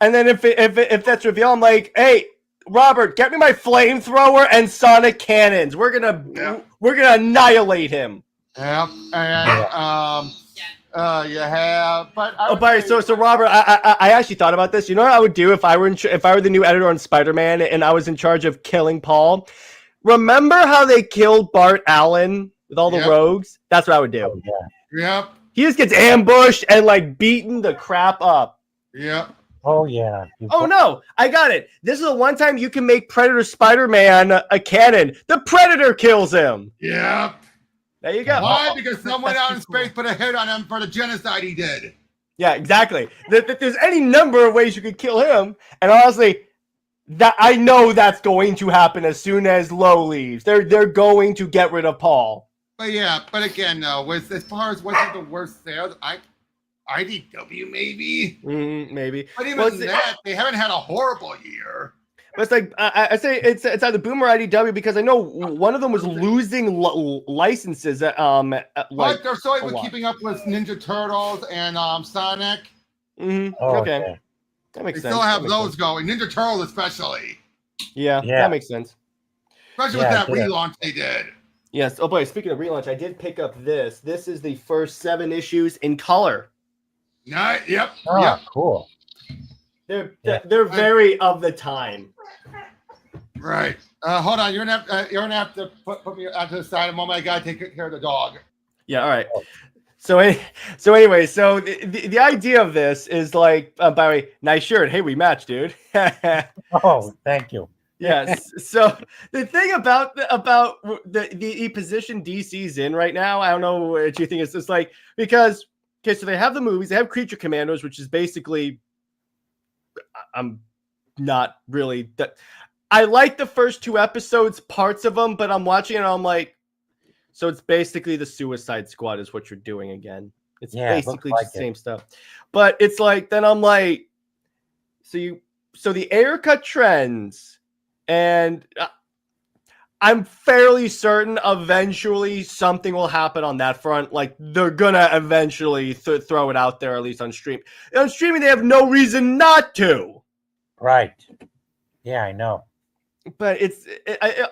And then if that's revealed, I'm like, hey, Robert, get me my flamethrower and sonic cannons. We're gonna annihilate him. Yep. And you have, but So Robert, I actually thought about this. You know what I would do if I were the new editor on Spider-Man and I was in charge of killing Paul? Remember how they killed Bart Allen with all the rogues? That's what I would do. Oh, yeah. Yep. He just gets ambushed and like beaten the crap up. Yep. Oh, yeah. No, I got it. This is the one time you can make Predator Spider-Man a cannon. The Predator kills him. Yep. There you go. Why? Because someone out in space put a hit on him for the genocide he did. Yeah, exactly. There's any number of ways you could kill him, and honestly, that I know that's going to happen as soon as Lowe leaves. They're going to get rid of Paul. But yeah, but again, though, as far as what's the worst sales, IDW maybe. Maybe. But even that, they haven't had a horrible year. But it's like I say it's either Boom or IDW because I know one of them was losing licenses. But they're so with keeping up with Ninja Turtles and Sonic. Mm-hmm. Oh, okay, that makes sense. They still have those going. Ninja Turtles especially. Yeah, that makes sense. Especially with that relaunch they did. Yes. Oh boy, speaking of relaunch, I did pick up this. This is the first 7 issues in color. Yep. Oh, yep. Cool. They're very of the time. Right. Hold on. You're gonna have to put me out to the side a moment. I gotta take care of the dog. Yeah. All right. So anyway, the idea of this is like, by the way, nice shirt. Hey, we match, dude. Oh, thank you. Yes. So the thing about the position DC's in right now, I don't know what you think. It's just like because so they have the movies, they have Creature Commandos, which is basically, I'm not really that. I like the first 2 episodes, parts of them, but I'm watching it and I'm like, so it's basically the Suicide Squad is what you're doing again. It's basically just the same stuff. But it's like, then I'm like, so the air cut trends, and I'm fairly certain eventually something will happen on that front. Like they're gonna eventually throw it out there, at least on stream. On streaming, they have no reason not to. Right. Yeah, I know. But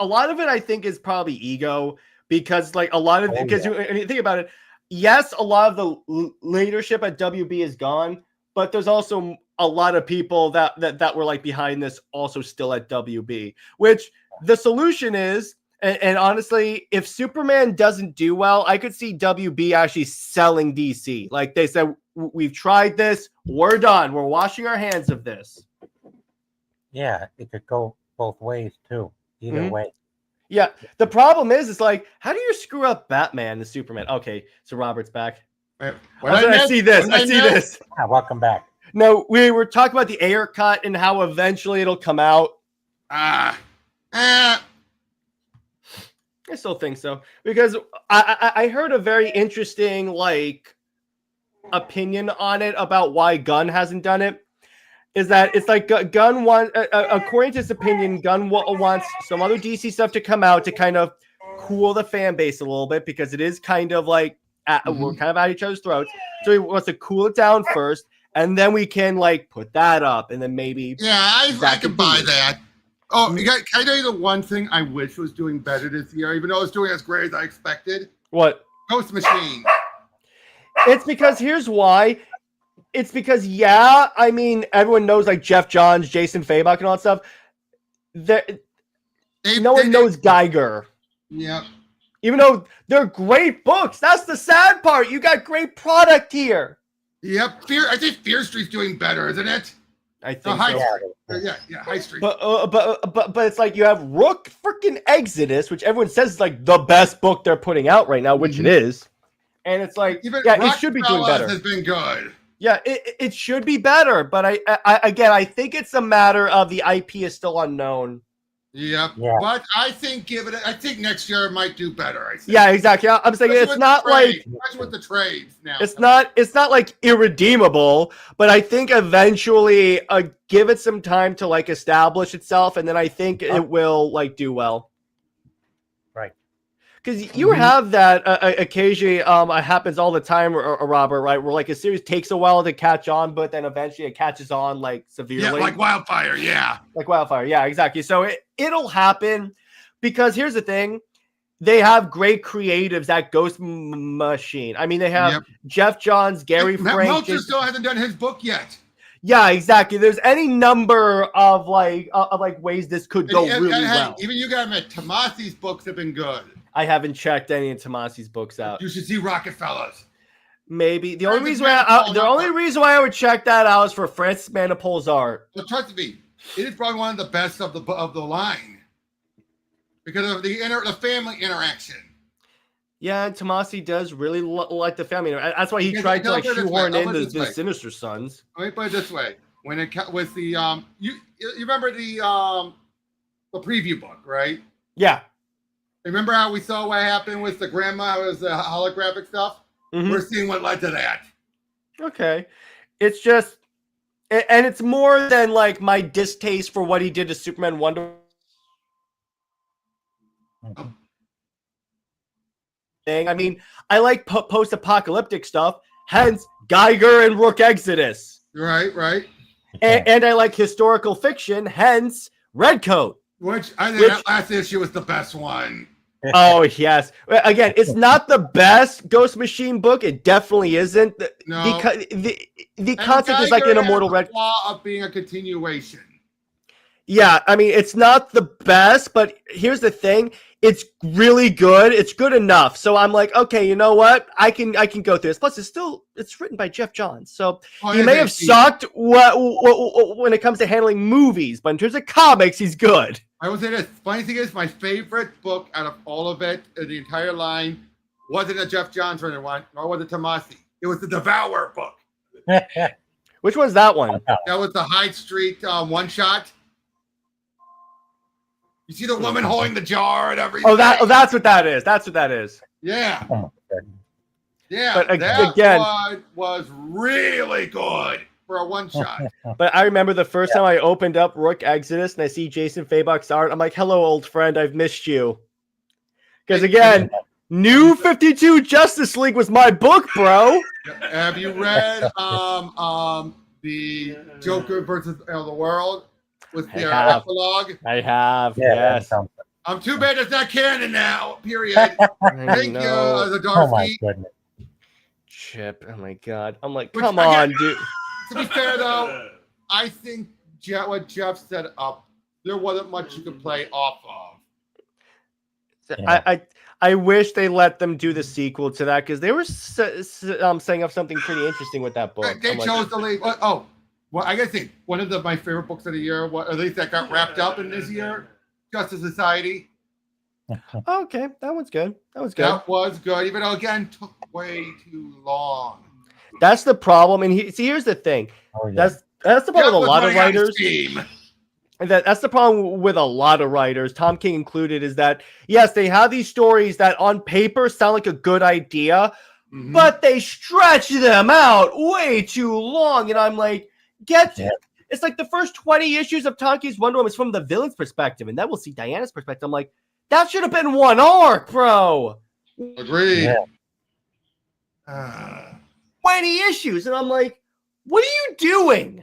a lot of it, I think, is probably ego because, like, a lot of because you think about it. Yes, a lot of the leadership at WB is gone, but there's also a lot of people that were like behind this also still at WB. Which the solution is, and honestly, if Superman doesn't do well, I could see WB actually selling DC. Like they said, we've tried this, we're done, we're washing our hands of this. Yeah, it could go both ways too. Either way. Yeah, the problem is, it's like, how do you screw up Batman and Superman? Okay, so Robert's back. I see this. I see this. Yeah, welcome back. No, we were talking about the air cut and how eventually it'll come out. I still think so because I heard a very interesting opinion on it about why Gunn hasn't done it. Is that it's like Gunn wants, according to his opinion, Gunn wants some other DC stuff to come out to kind of cool the fan base a little bit because it is kind of like we're kind of at each other's throats. So he wants to cool it down first, and then we can put that up, and then maybe I can buy that. Oh, can I tell you the one thing I wish was doing better this year, even though it's doing as great as I expected? What? Ghost Machine. It's because here's why. It's because, I mean, everyone knows Jeff Johns, Jason Fabok, and all that stuff. No one knows Geiger. Yep. Even though they're great books. That's the sad part. You got great product here. Yep. I think Fear Street's doing better, isn't it? I think High so. Street. Yeah, High Street. But it's like you have Rook freaking Exodus, which everyone says is the best book they're putting out right now, which it is. And it's like, it should be doing better. Has been good. Yeah, it should be better, but I think it's a matter of the IP is still unknown. Yep. Yeah. But I think I think next year it might do better. I think. Yeah, exactly. I'm saying it's not especially with the trades now. It's not irredeemable, but I think eventually give it some time to establish itself, and then I think it will do well. because you have that occasionally. It happens all the time, Robert. Right, where like a series takes a while to catch on, but then eventually it catches on like severely. Yeah, like wildfire. Yeah, like wildfire. Yeah, exactly. So it'll happen because here's the thing. They have great creatives at Ghost Machine. I mean, they have Jeff Johns, Gary Frank. Meltzer still hasn't done his book yet. Yeah, exactly. There's any number of like ways this could go really well. Even you got admit, Tomasi's books have been good. I haven't checked any of Tomasi's books out. You should see Rockefellers. Maybe the only reason why I would check that out is for Francis Manipold's art. But trust me, it is probably one of the best of the line because of the family interaction. Yeah, and Tomasi does really like the family. That's why he tried to like shoehorn in the Sinister Sons. Let me put it this way: when it was the you remember the preview book, right? Yeah. Remember how we saw what happened with the grandma? It was the holographic stuff. Mm-hmm. We're seeing what led to that. Okay, it's just, and it's more than like my distaste for what he did to Superman Wonder. I mean, I like post-apocalyptic stuff, hence Geiger and Rook Exodus. Right. And I like historical fiction, hence Redcoat. Which I think that last issue was the best one. Oh, yes. Again, it's not the best Ghost Machine book. It definitely isn't. No. Because the concept is like an immortal Red. Flaw of being a continuation. Yeah, I mean, it's not the best, but here's the thing. It's really good. It's good enough. So I'm like, okay, you know what? I can go through this. Plus, it's written by Jeff Johns. So he may have sucked when it comes to handling movies, but in terms of comics, he's good. I will say this. Funny thing is, my favorite book out of all of it, the entire line, wasn't a Jeff Johns written one, nor was it Tomasi. It was the Devourer book. Which one's that one? That was the Hyde Street one-shot. You see the woman holding the jar and everything. Oh, that's what that is. That's what that is. Yeah. Oh my goodness. Yeah. But that again, one was really good for a one-shot. But I remember the first time I opened up Rook Exodus and I see Jason Fabok's art. I'm like, hello, old friend. I've missed you. Because again, New 52 Justice League was my book, bro. Have you read the Joker versus the World? With their epilogue. I have, yeah, yes. I'm too bad it's not canon now, period. Thank you, the Darcy. Oh my goodness. Chip, oh my God. I'm like, come on, dude. To be fair, though, I think what Jeff set up, there wasn't much you could play off of. Yeah. I wish they let them do the sequel to that because they were setting up something pretty interesting with that book. They chose to leave. Well, I gotta say, one of my favorite books of the year, at least that got wrapped up in this year, Justice Society. Okay, that one's good. That was good. Even though, again, took way too long. That's the problem. And here's the thing. Oh, yeah. That's the problem with a lot of writers. That's the problem with a lot of writers, Tom King included, is that, yes, they have these stories that on paper sound like a good idea, but they stretch them out way too long. And I'm like, it's like the first 20 issues of Tom King's Wonder Woman is from the villain's perspective, and then we'll see Diana's perspective. I'm like, that should have been one arc, bro. Agreed. Yeah. 20 issues, and I'm like, what are you doing?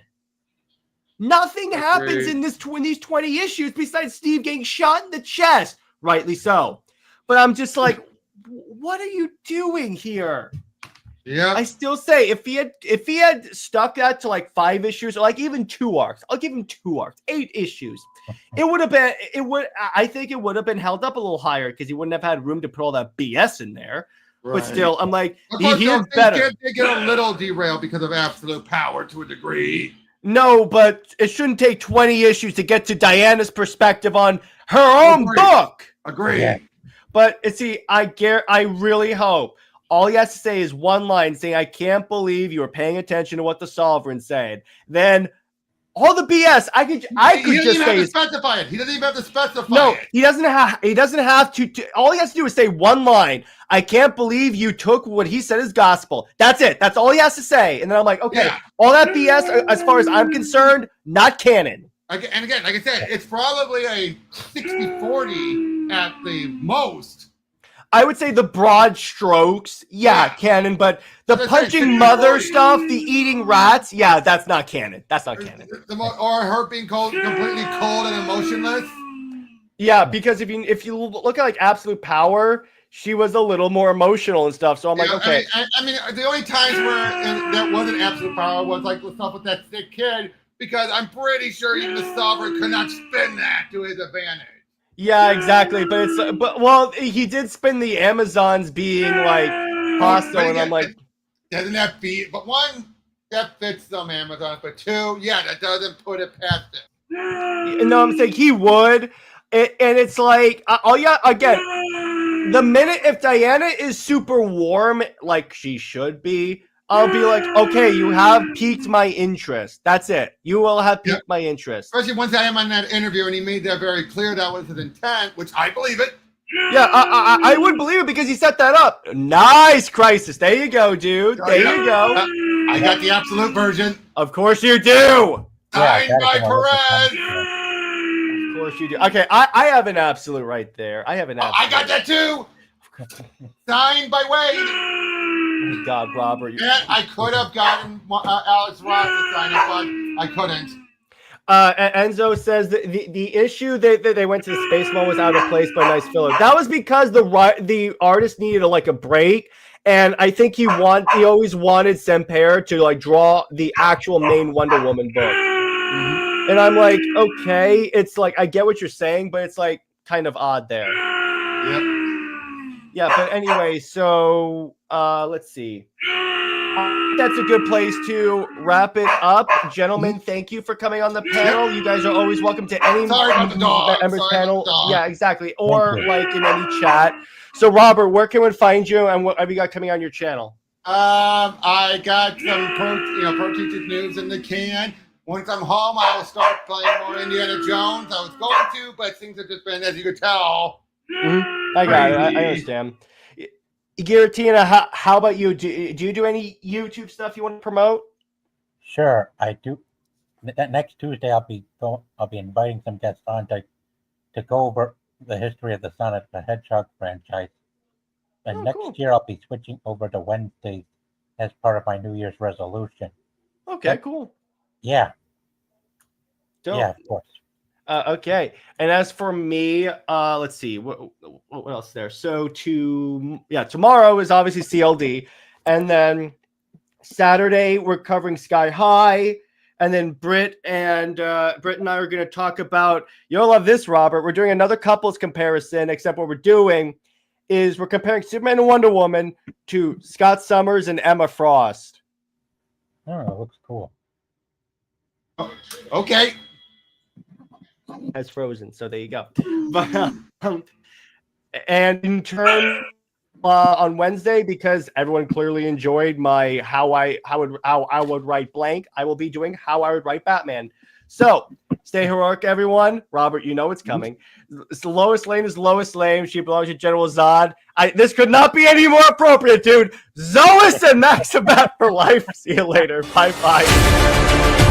Nothing happens in these 20 issues besides Steve getting shot in the chest. Rightly so. But I'm just like, what are you doing here? Yeah. I still say if he had stuck that to like 5 issues or like even 2 arcs, I'll give him 2 arcs, 8 issues. I think it would have been held up a little higher because he wouldn't have had room to put all that BS in there. Right. But still, I'm like, he is better. They get a little derailed because of absolute power to a degree. No, but it shouldn't take 20 issues to get to Diana's perspective on her own book. Agree. Yeah. But see, I really hope all he has to say is one line saying, I can't believe you were paying attention to what the Sovereign said. Then all the BS, I could just say. He doesn't even have to specify it. He doesn't even have to specify it. No, he doesn't have to. All he has to do is say one line. I can't believe you took what he said as gospel. That's it. That's all he has to say. And then I'm like, okay, all that BS, as far as I'm concerned, not canon. And again, like I said, it's probably a 60-40 at the most. I would say the broad strokes, canon, but the But punching it's mother like- stuff, the eating rats, that's not canon. That's not canon. Or her being completely cold and emotionless. Yeah, because if you look at like Absolute Power, she was a little more emotional and stuff. So I'm like, okay. I mean, the only times where that wasn't absolute power was like the stuff with that sick kid, because I'm pretty sure even the solver could not spin that to his advantage. Yeah, exactly. But he did spin the Amazons being like hostile, and I'm like, doesn't that beat? But one, that fits some Amazons, but two, that doesn't put it past it. no, I'm saying he would, and it's like, again, the minute if Diana is super warm, like she should be, I'll be like, okay, you have piqued my interest. That's it. You will have piqued my interest. Especially once I am on that interview and he made that very clear that was his intent, which I believe it. Yeah, I would believe it because he set that up. Nice, Crisis. There you go, dude. There you go. I got the absolute version. Of course you do. Signed by Perez. Of course you do. Okay, I have an absolute right there. I have an absolute. I got that too. Signed by Wade. Oh God, Robert. And I could have gotten Alex Ross to sign it, but I couldn't. Enzo says that the issue that they went to the Space Mall was out of place by Nice Filler. That was because the artist needed a break, and I think he always wanted Semper to like draw the actual main Wonder Woman book. And I'm like, okay, it's like I get what you're saying, but it's like kind of odd there. Yep. Yeah, but anyway, so let's see. That's a good place to wrap it up. Gentlemen, thank you for coming on the panel. You guys are always welcome to any members panel. Yeah, exactly. Or like in any chat. So Robert, where can we find you and what have you got coming on your channel? I got some Pro Teachers news in the can. Once I'm home, I will start playing more Indiana Jones. I was going to, but things have just been, as you could tell. I got it. I understand. Giratina, how about you? Do you do any YouTube stuff you want to promote? Sure, I do. Next Tuesday, I'll be inviting some guests on to go over the history of the Sonic the Hedgehog franchise. And next year, I'll be switching over to Wednesdays as part of my New Year's resolution. Okay, cool. Yeah. Dope. Yeah, of course. Okay, and as for me, let's see what else is there. So tomorrow is obviously CLD, and then Saturday we're covering Sky High, and then Britt and I are going to talk about. You'll love this, Robert. We're doing another couples comparison, except what we're doing is we're comparing Superman and Wonder Woman to Scott Summers and Emma Frost. Oh, it looks cool. Okay. As Frozen, so there you go. But and in turn on Wednesday, because everyone clearly enjoyed my how I would write blank, I will be doing how I would write Batman. So stay heroic, everyone. Robert, you know it's coming. Lois Lane is Lois Lane. She belongs to General Zod. This could not be any more appropriate, dude. Zois and Maxibat for life. See you later. Bye.